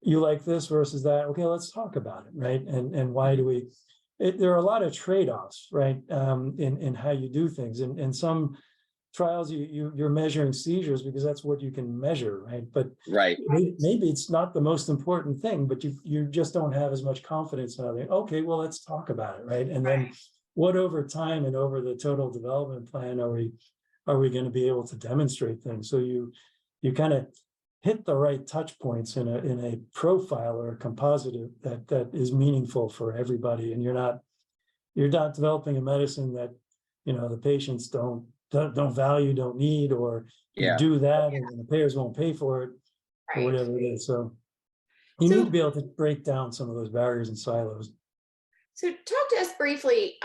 You like this versus that. Okay, let's talk about it, right? And why do we? There are a lot of trade-offs, right? In how you do things. In some trials, you're measuring seizures because that's what you can measure, right? But right, maybe it's not the most important thing, but you just don't have as much confidence in it. Okay, well, let's talk about it, right? And then what over time and over the total development plan are we going to be able to demonstrate things? So you kind of hit the right touch points in a profile or a composite that is meaningful for everybody, and you're not developing a medicine that the patients don't value, don't need, or you do that and the payers won't pay for it, or whatever it is. So you need to be able to break down some of those barriers and silos. So talk to us briefly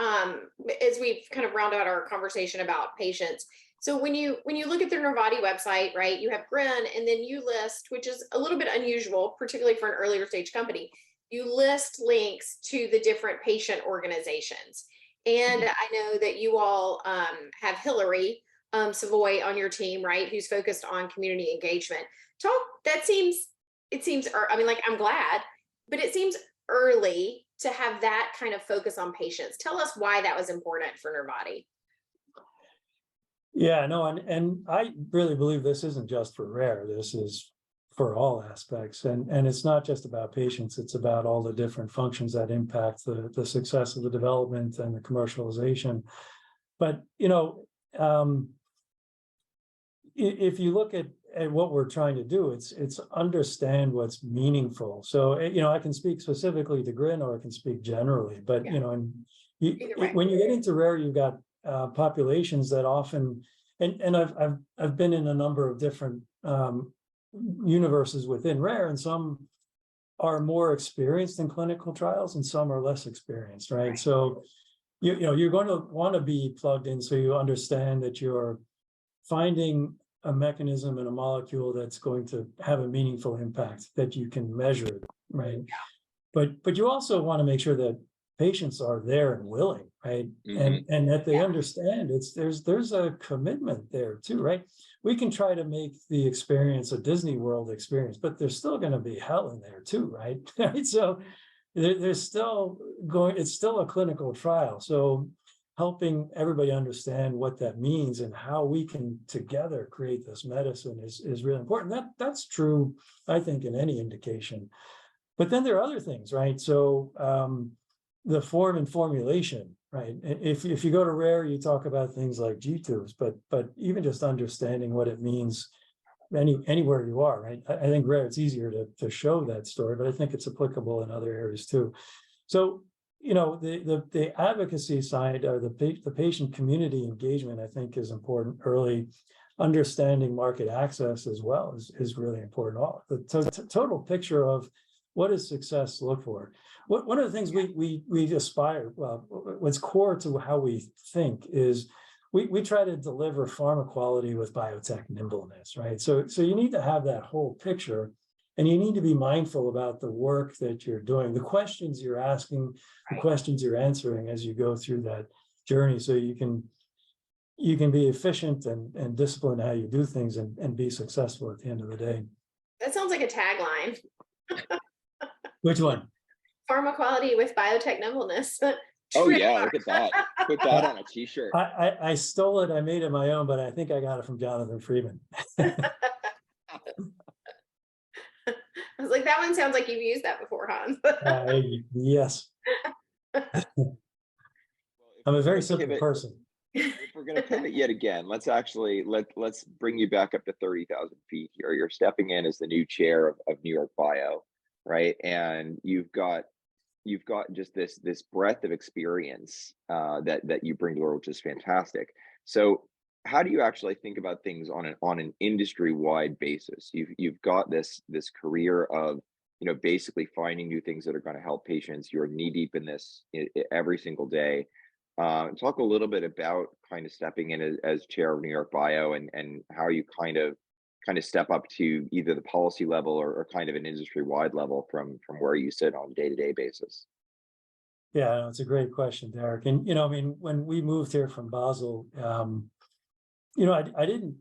as we've kind of round out our conversation about patients. So when you look at the Nervati website, right, you have Grin, and then you list, which is a little bit unusual, particularly for an earlier stage company, you list links to the different patient organizations. And I know that you all have Hillary Savoy on your team, right, who's focused on community engagement. I'm glad, but it seems early to have that kind of focus on patients. Tell us why that was important for Nervati. Yeah, no, and I really believe this isn't just for rare. This is for all aspects, and it's not just about patients. It's about all the different functions that impact the success of the development and the commercialization. But if you look at what we're trying to do, it's understand what's meaningful. So I can speak specifically to GRIN, or I can speak generally. But and when you get into rare, you've got populations that often, and I've been in a number of different universes within rare, and some are more experienced in clinical trials and some are less experienced, right? So you're going to want to be plugged in so you understand that you're finding a mechanism and a molecule that's going to have a meaningful impact that you can measure, right? But you also want to make sure that patients are there and willing, right? And that they understand there's a commitment there too, right? We can try to make the experience a Disney World experience, but there's still going to be hell in there too, right? So there's still it's still a clinical trial. So helping everybody understand what that means and how we can together create this medicine is really important. That's true, I think, in any indication. But then there are other things, right? So the form and formulation, right? If you go to rare, you talk about things like G-tubes, but even just understanding what it means anywhere you are, right? I think rare, it's easier to show that story, but I think it's applicable in other areas too. So the advocacy side, or the patient community engagement, I think, is important early. Understanding market access as well is really important. The total picture of what does success look for? One of the things we aspire, well, what's core to how we think is we try to deliver pharma quality with biotech nimbleness, right? So you need to have that whole picture. And you need to be mindful about the work that you're doing, the questions you're asking, the questions you're answering as you go through that journey, so you can be efficient and disciplined how you do things and be successful at the end of the day. That sounds like a tagline. Which one? Pharma quality with biotech nimbleness. Oh yeah, look at that. Put that on a t-shirt. I stole it. I made it my own, but I think I got it from Jonathan Friedman. I was like, that one sounds like you've used that before, Hans. Yes. I'm a very simple person. If we're going to pivot yet again, let's bring you back up to 30,000 feet here. You're stepping in as the new chair of NewYorkBIO, right? And you've got just this breadth of experience that you bring to it, which is fantastic. So how do you actually think about things on an industry-wide basis? You've got this career of basically finding new things that are going to help patients. You're knee deep in this every single day. Talk a little bit about kind of stepping in as chair of NewYorkBIO and how you kind of step up to either the policy level or kind of an industry-wide level from where you sit on a day-to-day basis. Yeah, it's a great question, Derek. And when we moved here from Basel, I didn't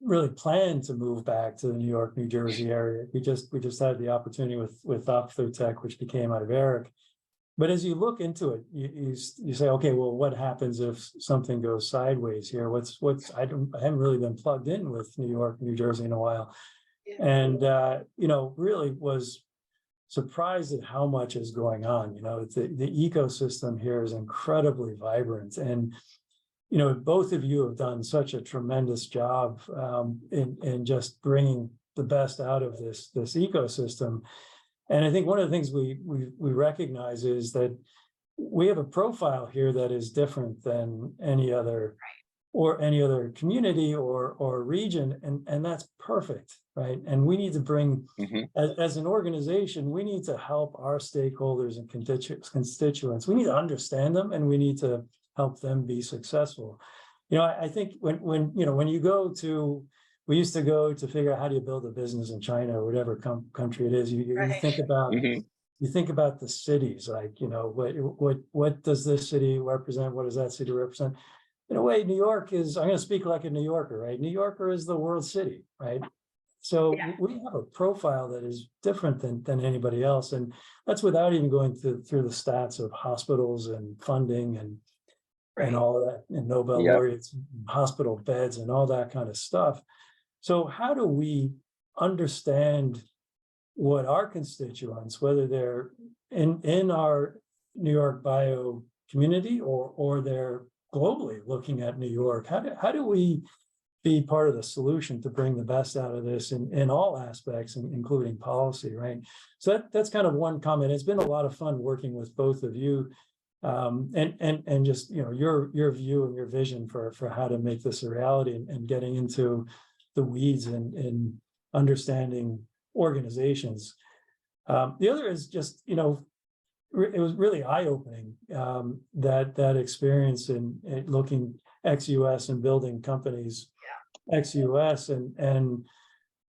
really plan to move back to the New York, New Jersey area. We just had the opportunity with Ophtho-Tech, which became Iveric. But as you look into it, you say, okay, well, what happens if something goes sideways here? I haven't really been plugged in with New York, New Jersey in a while, and really was surprised at how much is going on. The ecosystem here is incredibly vibrant, and both of you have done such a tremendous job in just bringing the best out of this ecosystem. And I think one of the things we recognize is that we have a profile here that is different than any other community or region, and that's perfect, right? And we need to bring, as an organization, we need to help our stakeholders and constituents. We need to understand them, and we need to help them be successful. I think when you go to, we used to go to figure out how do you build a business in China or whatever country it is. You think about you think about the cities, like what does this city represent? What does that city represent? In a way, New York is. I'm going to speak like a New Yorker, right? New Yorker is the world city, right? So we have a profile that is different than anybody else, and that's without even going through the stats of hospitals and funding and and all of that, and Nobel Yep. laureates, hospital beds, and all that kind of stuff. So how do we understand what our constituents, whether they're in our New York bio community or they're globally looking at New York, how do we be part of the solution to bring the best out of this in all aspects, including policy, right? So that's kind of one comment. It's been a lot of fun working with both of you, and just your view and your vision for how to make this a reality, and getting into the weeds and understanding organizations. The other is just it was really eye-opening, that experience in looking ex-US and building companies ex-US, and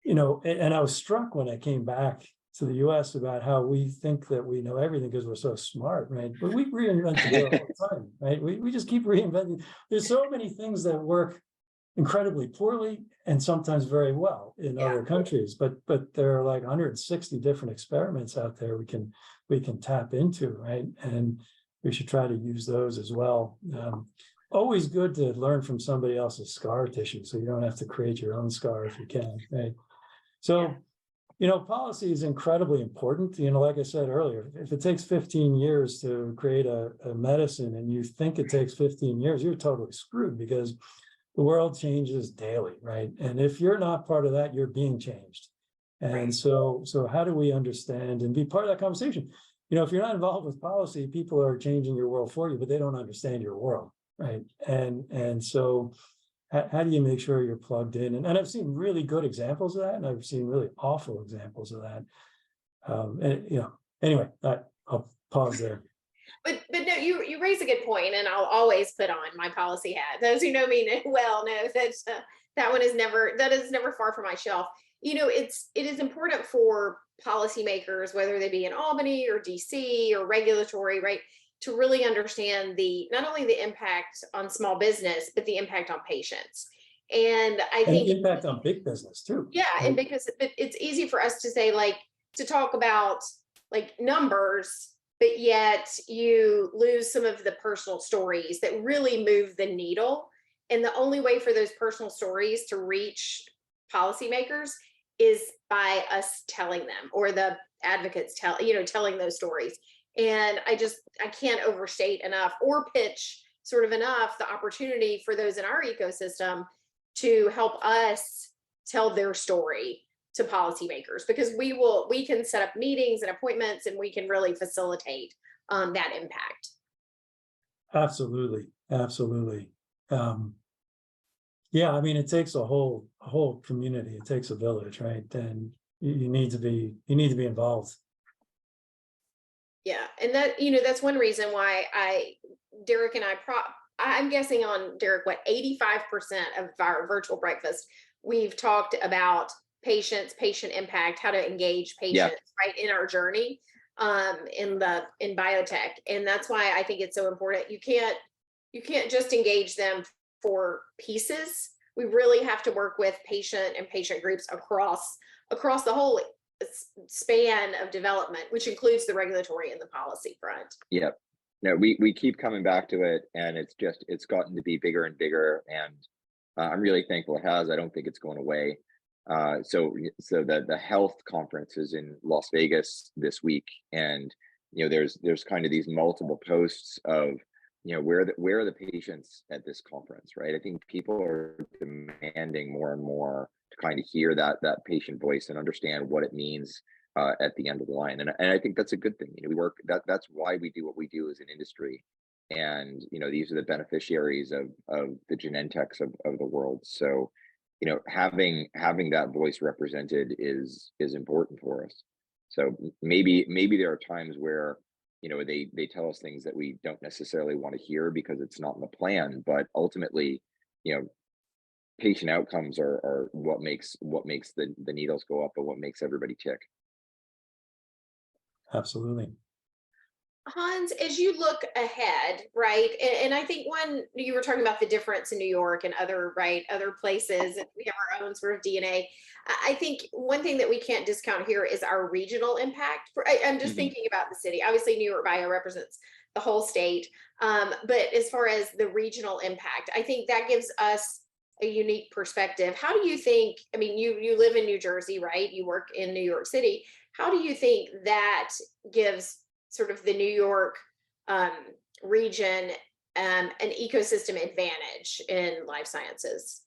I was struck when I came back to the US about how we think that we know everything because we're so smart, right? But we reinvent the wheel all the time, right? We just keep reinventing. There's so many things that work incredibly poorly and sometimes very well in other countries, but there are like 160 different experiments out there we can tap into, right? And we should try to use those as well. Always good to learn from somebody else's scar tissue, so you don't have to create your own scar if you can, right? So, policy is incredibly important. Like I said earlier, if it takes 15 years to create a medicine and you think it takes 15 years, you're totally screwed, because the world changes daily, right? And if you're not part of that, you're being changed. And so how do we understand and be part of that conversation? If you're not involved with policy, people are changing your world for you, but they don't understand your world, right? And so how do you make sure you're plugged in? And I've seen really good examples of that, and I've seen really awful examples of that. Anyway, I'll pause there. But no, you raise a good point, and I'll always put on my policy hat. Those who know me well know that is never far from my shelf. It is important for policymakers, whether they be in Albany or DC or regulatory, right, to really understand not only the impact on small business, but the impact on patients. And I think the impact on big business too. Yeah, right? And because it's easy for us to say, to talk about numbers, but yet you lose some of the personal stories that really move the needle. And the only way for those personal stories to reach policymakers is by us telling them, or the advocates telling those stories. And I can't overstate enough or pitch sort of enough the opportunity for those in our ecosystem to help us tell their story to policymakers, because we can set up meetings and appointments, and we can really facilitate that impact. Absolutely. It takes a whole community. It takes a village, right? And you need to be involved. Yeah, and that's one reason why Derek and I'm guessing on Derek, 85% of our virtual breakfast, we've talked about patient impact, how to engage patients right in our journey in biotech. And that's why I think it's so important. You can't just engage them for pieces. We really have to work with patient groups across the whole span of development, which includes the regulatory and the policy front. Yep. No, we keep coming back to it, and it's gotten to be bigger and bigger, and I'm really thankful it has. I don't think it's going away. So the health conference is in Las Vegas this week, and there's kind of these multiple posts of where are the patients at this conference, right? I think people are demanding more and more to kind of hear that patient voice and understand what it means at the end of the line, and I think that's a good thing. We work that's why we do what we do as an industry, and these are the beneficiaries of the Genentechs of the world. So having that voice represented is important for us. So maybe there are times where they tell us things that we don't necessarily want to hear because it's not in the plan, but ultimately patient outcomes are what makes the needles go up and what makes everybody tick. Absolutely. Hans, as you look ahead, right, and I think you were talking about the difference in New York and other, right, other places, and we have our own sort of DNA. I think one thing that we can't discount here is our regional impact. I'm just thinking about the city. Obviously, New York Bio represents the whole state, but as far as the regional impact, I think that gives us a unique perspective. How do you think, I mean, you live in New Jersey, right? You work in New York City. How do you think that gives sort of the New York region an ecosystem advantage in life sciences?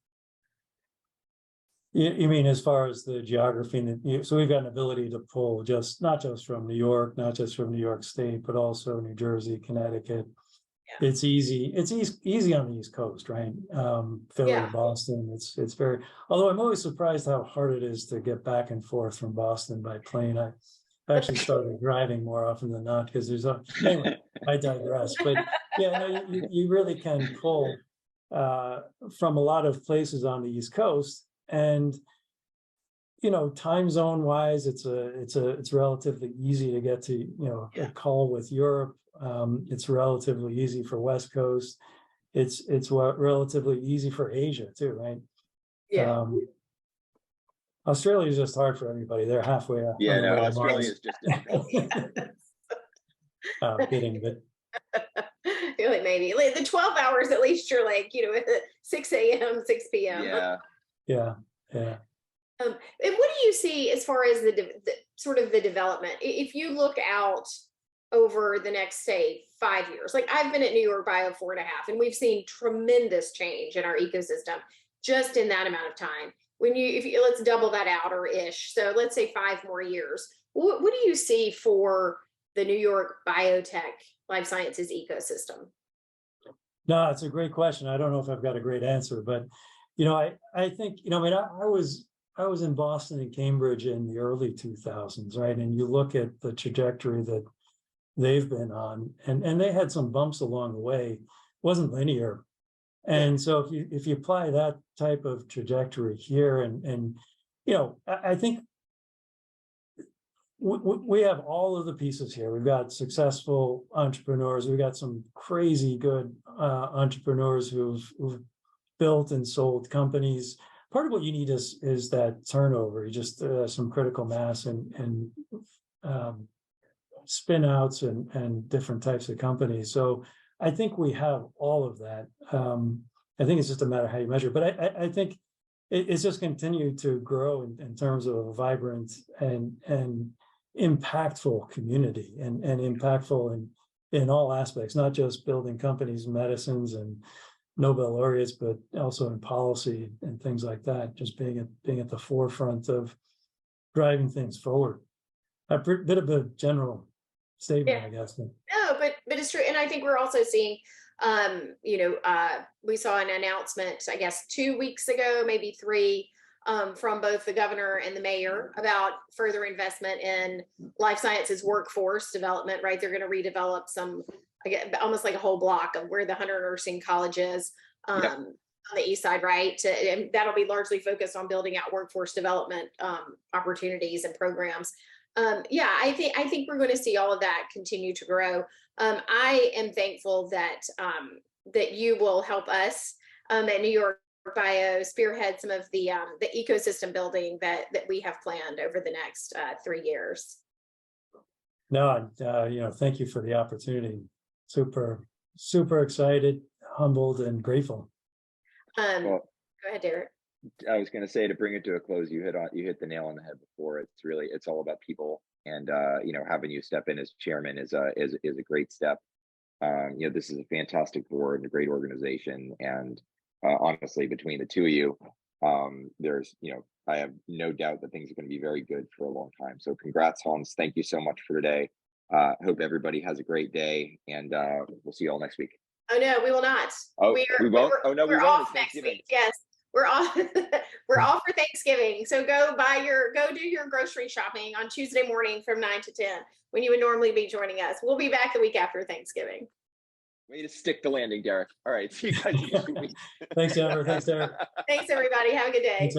You mean as far as the geography, so we've got an ability to pull not just from New York, not just from New York State, but also New Jersey, Connecticut. Yeah. It's easy on the East Coast, right? Philly, yeah. Boston. It's very, although I'm always surprised how hard it is to get back and forth from Boston by plane. I actually started driving more often than not because anyway, I digress. But yeah, no, you really can pull from a lot of places on the East Coast, and time zone wise, it's relatively easy to get to a call with Europe. It's relatively easy for West Coast. It's relatively easy for Asia too, right? Yeah. Australia is just hard for everybody. They're halfway up. Yeah, no, Australia is just difficult. Kidding, but like maybe like the 12 hours at least you're like 6 a.m. 6 p.m. Yeah. And what do you see as far as the sort of the development? If you look out over the next, say, 5 years, like I've been at New York Bio 4.5, and we've seen tremendous change in our ecosystem just in that amount of time. Let's double that out or ish. So let's say 5 more years. What do you see for the New York biotech life sciences ecosystem? No, it's a great question. I don't know if I've got a great answer, but I think I was in Boston and Cambridge in the early 2000s, right? And you look at the trajectory that they've been on, and they had some bumps along the way. It wasn't linear. And so if you apply that type of trajectory here, and I think we have all of the pieces here. We've got successful entrepreneurs. We've got some crazy good entrepreneurs who've built and sold companies. Part of what you need is that turnover. You just some critical mass and spin outs and different types of companies. So I think we have all of that. I think it's just a matter of how you measure. But I think it's just continued to grow in terms of a vibrant and impactful community and impactful in all aspects, not just building companies, medicines, and Nobel laureates, but also in policy and things like that. Just being at the forefront of driving things forward. A bit of a general statement, I guess. No, but it's true, and I think we're also seeing. We saw an announcement, I guess, 2 weeks ago, maybe 3, from both the governor and the mayor about further investment in life sciences workforce development, right? They're going to redevelop almost like a whole block of where the Hunter Nursing College is on the east side, right? And that'll be largely focused on building out workforce development opportunities and programs. I think we're going to see all of that continue to grow. I am thankful that you will help us at NewYorkBIO spearhead some of the ecosystem building that we have planned over the next 3 years. No, thank you for the opportunity. Super excited, humbled, and grateful. Go ahead, Derek. I was going to say, to bring it to a close, you hit the nail on the head before. It's all about people, and having you step in as chairman is a great step. This is a fantastic board and a great organization, and honestly, between the two of you, I have no doubt that things are going to be very good for a long time. So congrats, Hans. Thank you so much for today. Hope everybody has a great day, and we'll see you all next week. Oh no, we will not. Oh, we won't. We're off next week. Yes, we're off. We're off for Thanksgiving. So go do your grocery shopping on Tuesday morning from 9 to 10 when you would normally be joining us. We'll be back the week after Thanksgiving. Way to stick the landing, Derek. All right, see you guys next week. Thanks, Jennifer. Thanks, Derek. Thanks, everybody. Have a good day.